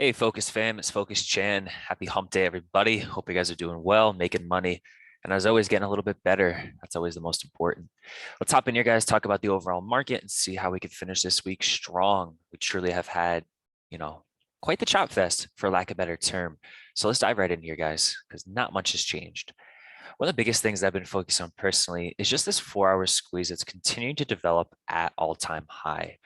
Hey, Focus fam, it's Focus Chan. Happy hump day, everybody. Hope you guys are doing well, making money, and as always, getting a little bit better. That's always the most important. Let's hop in here, guys, talk about the overall market and see how we can finish this week strong. We truly have had, you know, quite the chop fest, for lack of a better term. So let's dive right in here, guys, because not much has changed. One of the biggest things that I've been focused on personally is just this 4-hour squeeze that's continuing to develop at all-time high.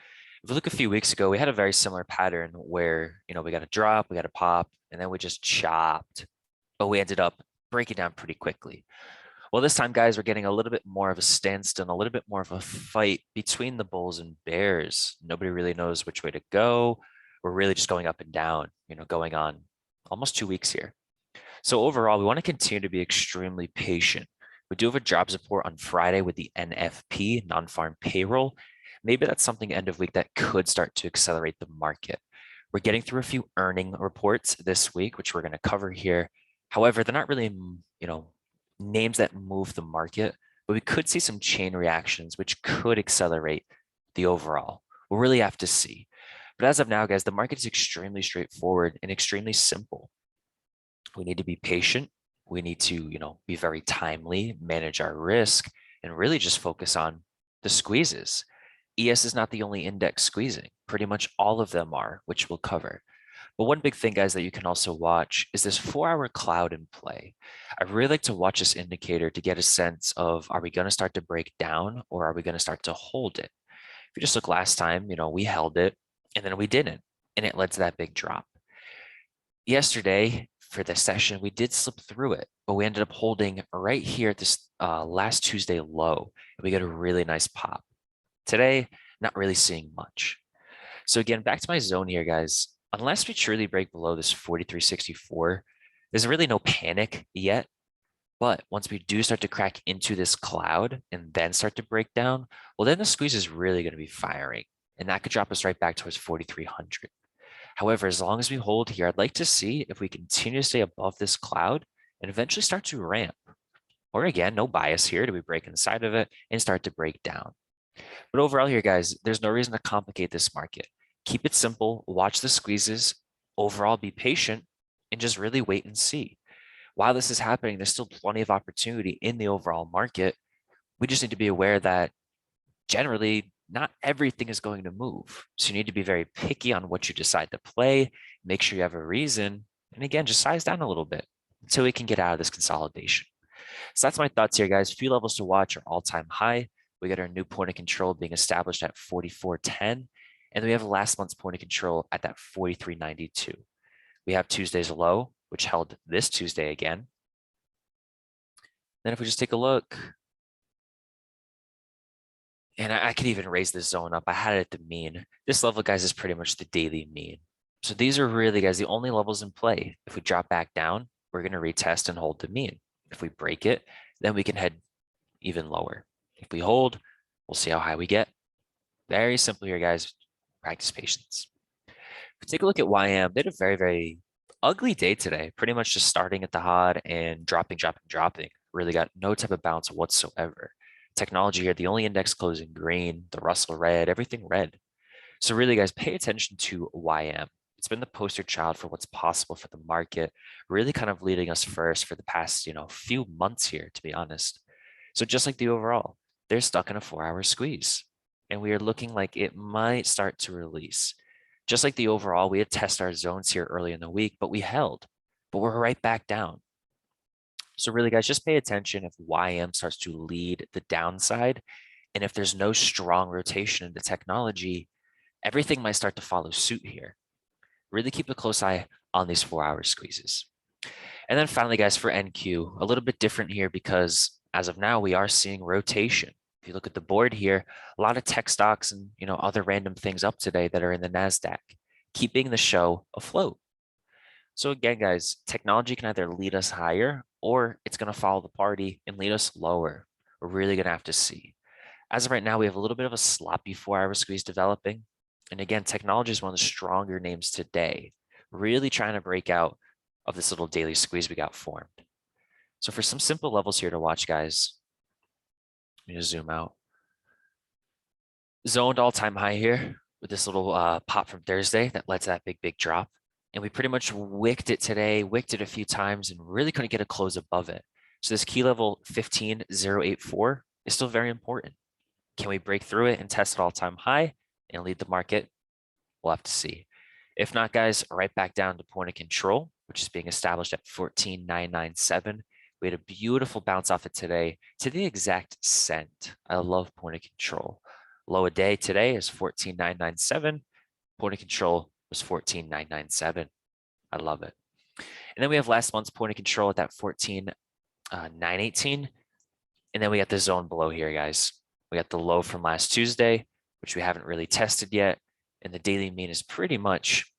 If we look a few weeks ago, we had a very similar pattern where, we got a drop, we got a pop, and then we just chopped, but we ended up breaking down pretty quickly. Well, this time, guys, we're getting a little bit more of a standstill, and a little bit more of a fight between the bulls and bears. Nobody really knows which way to go. We're really just going up and down, going on almost 2 weeks here. So overall, we want to continue to be extremely patient. We do have a jobs report on Friday with the NFP, non-farm payroll. Maybe that's something end of week that could start to accelerate the market. We're getting through a few earning reports this week, which we're going to cover here. However, they're not really, names that move the market, but we could see some chain reactions, which could accelerate the overall. We'll really have to see. But as of now, guys, the market is extremely straightforward and extremely simple. We need to be patient. We need to, be very timely, manage our risk, and really just focus on the squeezes. ES is not the only index squeezing. Pretty much all of them are, which we'll cover. But one big thing, guys, that you can also watch is this 4-hour cloud in play. I really like to watch this indicator to get a sense of, are we going to start to break down or are we going to start to hold it? If you just look last time, we held it and then we didn't, and it led to that big drop. Yesterday, for this session, we did slip through it, but we ended up holding right here at this last Tuesday low. And we got a really nice pop. Today, not really seeing much. So again, back to my zone here, guys. Unless we truly break below this 43.64, there's really no panic yet. But once we do start to crack into this cloud and then start to break down, well, then the squeeze is really going to be firing. And that could drop us right back towards 4,300. However, as long as we hold here, I'd like to see if we continue to stay above this cloud and eventually start to ramp. Or again, no bias here. Do we break inside of it and start to break down? But overall here, guys, there's no reason to complicate this market. Keep it simple, watch the squeezes, overall be patient, and just really wait and see. While this is happening, there's still plenty of opportunity in the overall market. We just need to be aware that generally not everything is going to move. So you need to be very picky on what you decide to play, make sure you have a reason, and again, just size down a little bit until we can get out of this consolidation. So that's my thoughts here, guys. Few levels to watch are all-time high. We got our new point of control being established at 44.10, and then we have last month's point of control at that 43.92. We have Tuesday's low, which held this Tuesday again. Then if we just take a look, and I could even raise this zone up. I had it at the mean. This level, guys, is pretty much the daily mean. So these are really, guys, the only levels in play. If we drop back down, we're going to retest and hold the mean. If we break it, then we can head even lower. If we hold, we'll see how high we get. Very simple here, guys. Practice patience. If we take a look at YM, they had a very, very ugly day today. Pretty much just starting at the HOD and dropping. Really got no type of bounce whatsoever. Technology here, the only index closing green, the Russell red, everything red. So really, guys, pay attention to YM. It's been the poster child for what's possible for the market, really kind of leading us first for the past, few months here, to be honest. So just like the overall, they're stuck in a 4-hour squeeze, and we are looking like it might start to release. Just like the overall, we had tested our zones here early in the week, but we held, but we're right back down. So really, guys, just pay attention if YM starts to lead the downside. And if there's no strong rotation into technology, everything might start to follow suit here. Really keep a close eye on these 4-hour squeezes. And then finally, guys, for NQ, a little bit different here because as of now, we are seeing rotation. If you look at the board here, a lot of tech stocks and other random things up today that are in the NASDAQ, keeping the show afloat. So again, guys, technology can either lead us higher or it's going to follow the party and lead us lower. We're really going to have to see. As of right now, we have a little bit of a sloppy 4-hour squeeze developing. And again, technology is one of the stronger names today, really trying to break out of this little daily squeeze we got formed. So for some simple levels here to watch, guys, let me just zoom out. Zoned all-time high here with this little pop from Thursday that led to that big drop. and we pretty much wicked it today, wicked it a few times, and really couldn't get a close above it. So this key level 15,084 is still very important. Can we break through it and test an all-time high and lead the market? We'll have to see. If not, guys, right back down to point of control, which is being established at 14,997. We had a beautiful bounce off it today to the exact cent. I love point of control. Low a day today is 14,997. Point of control was 14,997. I love it. And then we have last month's point of control at that 14,918. And then we got the zone below here, guys. We got the low from last Tuesday, which we haven't really tested yet. And the daily mean is pretty much,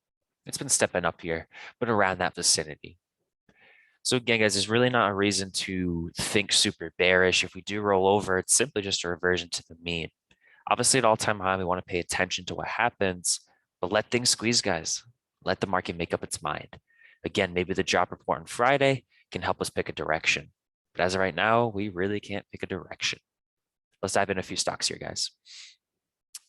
it's been stepping up here, but around that vicinity. So again, guys, there's really not a reason to think super bearish. If we do roll over, it's simply just a reversion to the mean. Obviously, at all-time high, we want to pay attention to what happens, but let things squeeze, guys. Let the market make up its mind. Again, maybe the job report on Friday can help us pick a direction. But as of right now, we really can't pick a direction. Let's dive in a few stocks here, guys.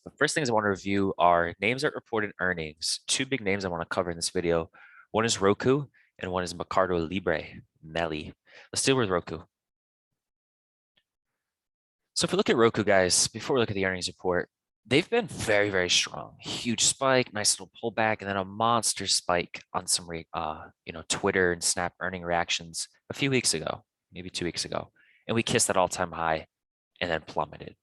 The first things I want to review are names that reported earnings. Two big names I want to cover in this video. One is ROKU and one is Mercado Libre, Meli. Let's deal with ROKU. So if we look at ROKU, guys, before we look at the earnings report, they've been very, very strong. Huge spike, nice little pullback, and then a monster spike on some, Twitter and Snap earning reactions a few weeks ago, maybe 2 weeks ago. And we kissed that all-time high and then plummeted.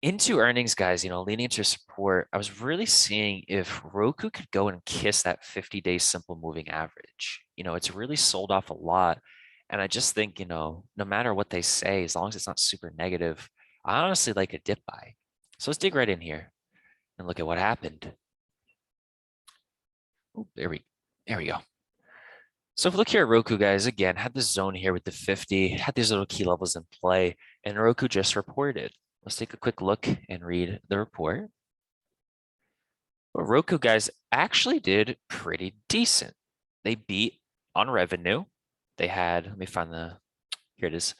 Into earnings, guys, leaning into support, I was really seeing if ROKU could go and kiss that 50-day simple moving average. It's really sold off a lot. And I just think, no matter what they say, as long as it's not super negative, I honestly like a dip buy. So let's dig right in here and look at what happened. Oh, there we go. So if we look here at ROKU, guys, again, had this zone here with the 50, had these little key levels in play, and ROKU just reported. Let's take a quick look and read the report. Well, ROKU, guys, actually did pretty decent. They beat on revenue. They had, let me find here it is.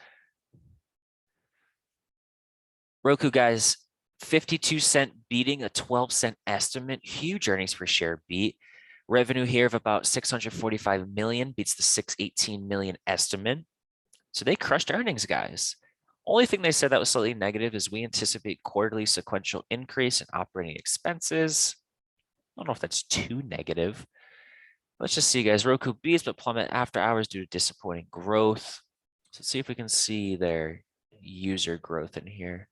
ROKU, guys, 52-cent beating a 12-cent estimate. Huge earnings per share beat. Revenue here of about 645 million beats the 618 million estimate. So they crushed earnings, guys. Only thing they said that was slightly negative is we anticipate quarterly sequential increase in operating expenses. I don't know if that's too negative. Let's just see, guys. ROKU beats but plummet after hours due to disappointing growth. So let's see if we can see their user growth in here.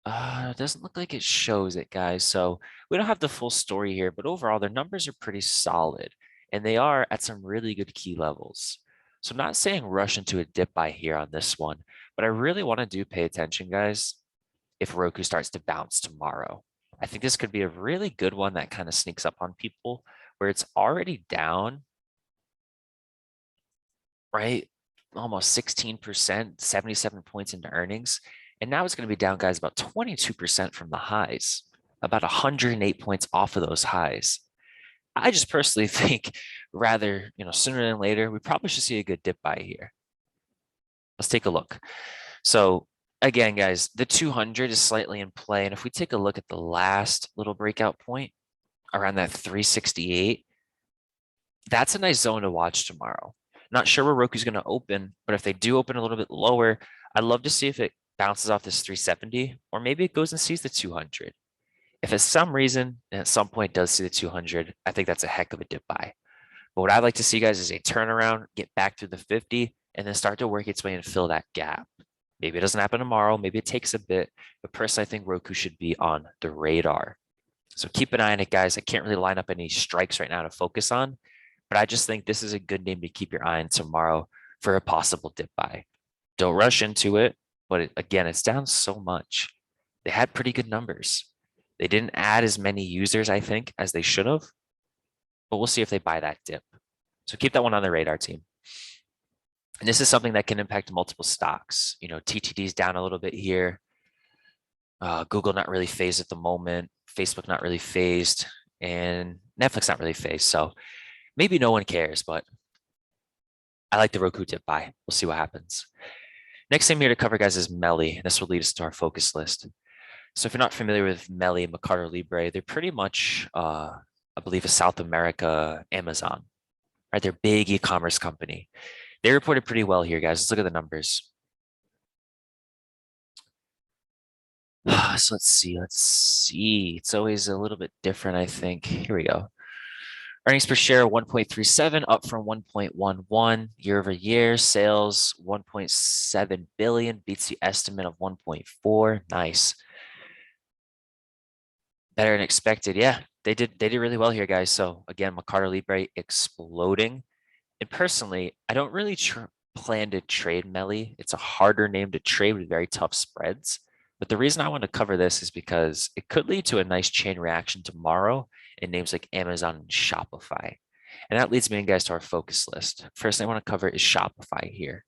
It doesn't look like it shows it, guys. So we don't have the full story here, but overall their numbers are pretty solid and they are at some really good key levels. So I'm not saying rush into a dip buy here on this one, but I really want to pay attention, guys, if ROKU starts to bounce tomorrow. I think this could be a really good one that kind of sneaks up on people where it's already down, right? Almost 16%, 77 points into earnings. And now it's going to be down, guys, about 22% from the highs, about 108 points off of those highs. I just personally think rather, sooner than later, we probably should see a good dip buy here. Let's take a look. So again, guys, the 200 is slightly in play. And if we take a look at the last little breakout point around that 368, that's a nice zone to watch tomorrow. Not sure where ROKU's going to open, but if they do open a little bit lower, I'd love to see if it bounces off this 370, or maybe it goes and sees the 200. If at some reason, and at some point does see the 200, I think that's a heck of a dip buy. But what I'd like to see, guys, is a turnaround, get back through the 50, and then start to work its way and fill that gap. Maybe it doesn't happen tomorrow. Maybe it takes a bit. But personally, I think ROKU should be on the radar. So keep an eye on it, guys. I can't really line up any strikes right now to focus on. But I just think this is a good name to keep your eye on tomorrow for a possible dip buy. Don't rush into it. But again, it's down so much. They had pretty good numbers. They didn't add as many users, I think, as they should have. But we'll see if they buy that dip. So keep that one on the radar, team. And this is something that can impact multiple stocks. TTD's down a little bit here. Google not really phased at the moment. Facebook not really phased. And Netflix not really phased. So maybe no one cares, but I like the ROKU dip buy. We'll see what happens. Next thing here to cover, guys, is Meli. This will lead us to our focus list. So if you're not familiar with Melly, Mercado Libre, they're pretty much, I believe, a South America Amazon, right? They're a big e-commerce company. They reported pretty well here, guys. Let's look at the numbers. So let's see. Let's see. It's always a little bit different, I think. Here we go. Earnings per share 1.37, up from 1.11 year over year. Sales 1.7 billion, beats the estimate of 1.4. Nice. Better than expected. Yeah, they did really well here, guys. So again, Mercado Libre exploding. And personally, I don't really plan to trade Melly. It's a harder name to trade with very tough spreads. But the reason I want to cover this is because it could lead to a nice chain reaction tomorrow in names like Amazon and Shopify. And that leads me, guys, to our focus list. First thing I want to cover is Shopify here.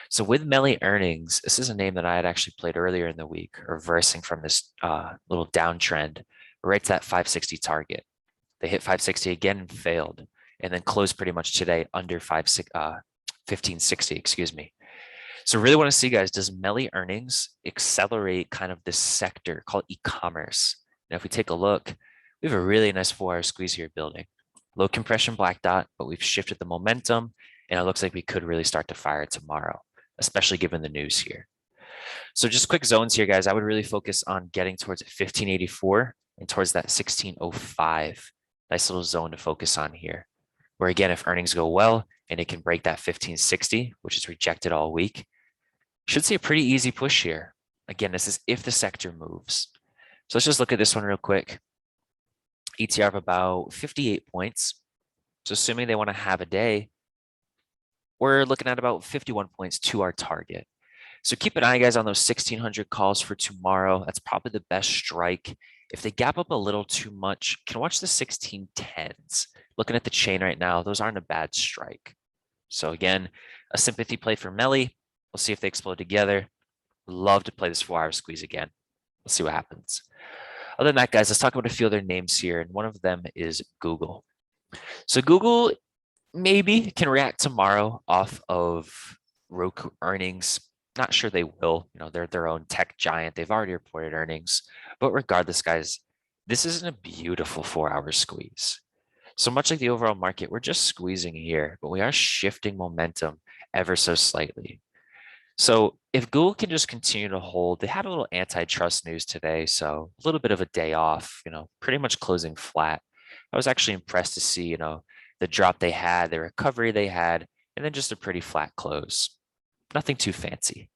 So with Melly Earnings, this is a name that I had actually played earlier in the week, reversing from this little downtrend right to that 560 target. They hit 560 again and failed, and then closed pretty much today under 1560, excuse me. So really want to see, guys, does Melly Earnings accelerate kind of this sector called e-commerce? Now, if we take a look, we have a really nice 4-hour squeeze here building. Low compression black dot, but we've shifted the momentum, and it looks like we could really start to fire tomorrow, especially given the news here. So just quick zones here, guys. I would really focus on getting towards 1584 and towards that 1605. Nice little zone to focus on here. Where again, if earnings go well and it can break that 1560, which is rejected all week, should see a pretty easy push here. Again, this is if the sector moves. So let's just look at this one real quick. ETR of about 58 points. So assuming they want to have a day, we're looking at about 51 points to our target. So keep an eye, guys, on those 1600 calls for tomorrow. That's probably the best strike. If they gap up a little too much, can watch the 1610s. Looking at the chain right now, those aren't a bad strike. So again, a sympathy play for Melly. We'll see if they explode together. Love to play this 4-hour squeeze again. Let's see what happens. Other than that, guys, let's talk about a few other names here. And one of them is Google. So Google maybe can react tomorrow off of ROKU earnings. Not sure they will. They're their own tech giant. They've already reported earnings. But regardless, guys, this isn't a beautiful 4-hour squeeze. So much like the overall market, we're just squeezing here, but we are shifting momentum ever so slightly. So if Google can just continue to hold, they had a little antitrust news today, so a little bit of a day off, pretty much closing flat. I was actually impressed to see, the drop they had, the recovery they had, and then just a pretty flat close. Nothing too fancy.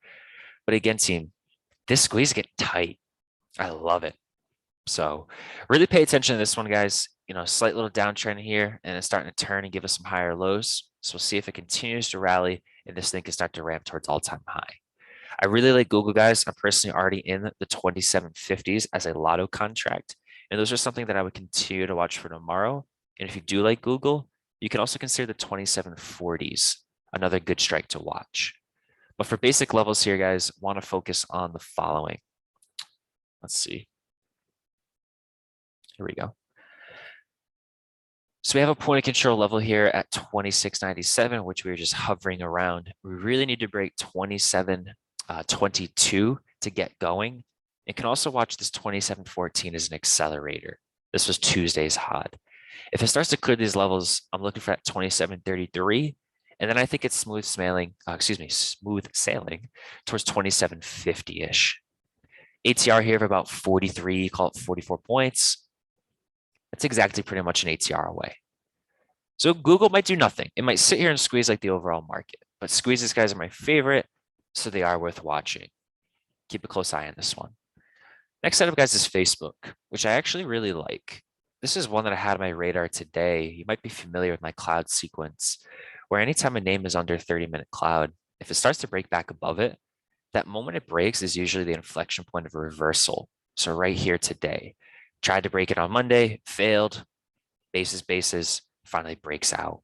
But again, team, this squeeze is getting tight. I love it. So really pay attention to this one, guys. Slight little downtrend here, and it's starting to turn and give us some higher lows. So we'll see if it continues to rally, and this thing can start to ramp towards all-time high. I really like Google, guys. I'm personally already in the 2750s as a lotto contract, and those are something that I would continue to watch for tomorrow. And if you do like Google, you can also consider the 2740s, another good strike to watch. But for basic levels here, guys, want to focus on the following. Let's see. Here we go. So we have a point of control level here at 2697, which we were just hovering around. We really need to break 2722 to get going. You can also watch this 2714 as an accelerator. This was Tuesday's hot. If it starts to clear these levels, I'm looking for that 2733. And then I think it's smooth sailing towards 2750-ish. ATR here of about 43, call it 44 points. That's exactly pretty much an ATR away. So Google might do nothing. It might sit here and squeeze like the overall market, but squeezes, guys, are my favorite, so they are worth watching. Keep a close eye on this one. Next setup, guys, is Facebook, which I actually really like. This is one that I had on my radar today. You might be familiar with my cloud sequence, where anytime a name is under 30-minute cloud, if it starts to break back above it, that moment it breaks is usually the inflection point of a reversal. So right here today, tried to break it on Monday, failed, bases, finally breaks out.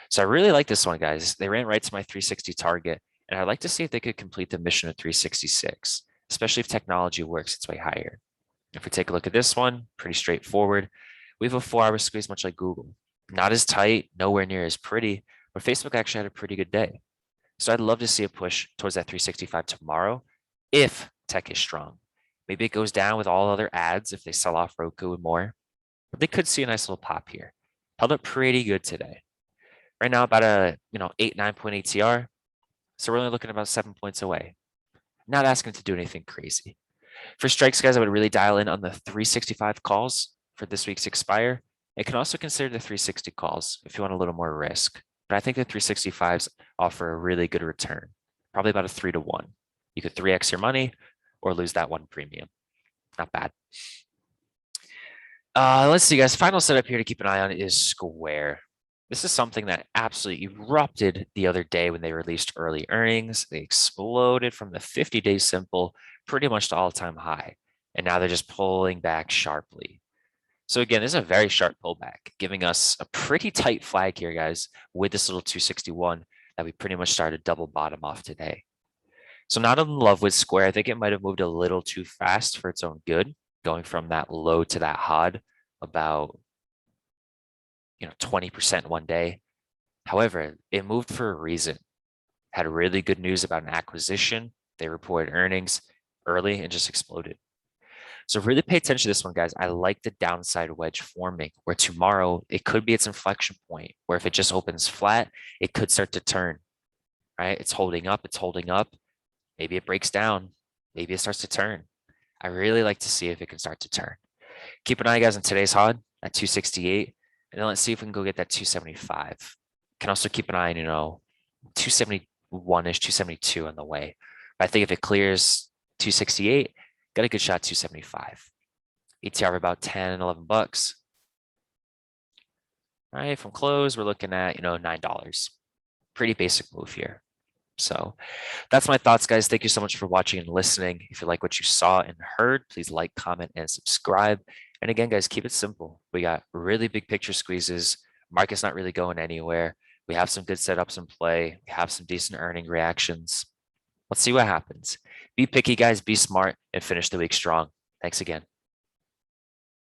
So I really like this one, guys. They ran right to my 360 target, and I'd like to see if they could complete the mission of 366, especially if technology works its way higher. If we take a look at this one, pretty straightforward. We have a 4-hour squeeze, much like Google. Not as tight, nowhere near as pretty, but Facebook actually had a pretty good day. So I'd love to see a push towards that 365 tomorrow if tech is strong. Maybe it goes down with all other ads if they sell off Roku and more, but they could see a nice little pop here. Held up pretty good today. Right now, about a 8-9 point ATR. So we're only looking about 7 points away. Not asking to do anything crazy. For strikes, guys, I would really dial in on the 365 calls for this week's expire. You can also consider the 360 calls if you want a little more risk. But I think the 365s offer a really good return, probably about a 3-to-1. You could 3x your money or lose that one premium. Not bad. Let's see, guys. Final setup here to keep an eye on is Square. This is something that absolutely erupted the other day when they released early earnings. They exploded from the 50-day simple pretty much to all-time high. And now they're just pulling back sharply. So again, this is a very sharp pullback, giving us a pretty tight flag here, guys, with this little 261 that we pretty much started double bottom off today. So not in love with Square. I think it might have moved a little too fast for its own good, going from that low to that hod about 20% one day. However, it moved for a reason. Had really good news about an acquisition. They reported earnings early and just exploded. So really pay attention to this one, guys. I like the downside wedge forming where tomorrow it could be its inflection point, where if it just opens flat, it could start to turn, right? It's holding up. It's holding up. Maybe it breaks down. Maybe it starts to turn. I really like to see if it can start to turn. Keep an eye, guys, on today's HOD at 268. And then let's see if we can go get that 275. Can also keep an eye on, 271-ish, 272 on the way. But I think if it clears 268, got a good shot 275. ATR of about 10, 11 bucks. All right, from close, we're looking at, $9. Pretty basic move here. So that's my thoughts, guys. Thank you so much for watching and listening. If you like what you saw and heard, please like, comment, and subscribe. And again, guys, keep it simple. We got really big picture squeezes. Market's not really going anywhere. We have some good setups in play. We have some decent earning reactions. Let's see what happens. Be picky, guys. Be smart and finish the week strong. Thanks again.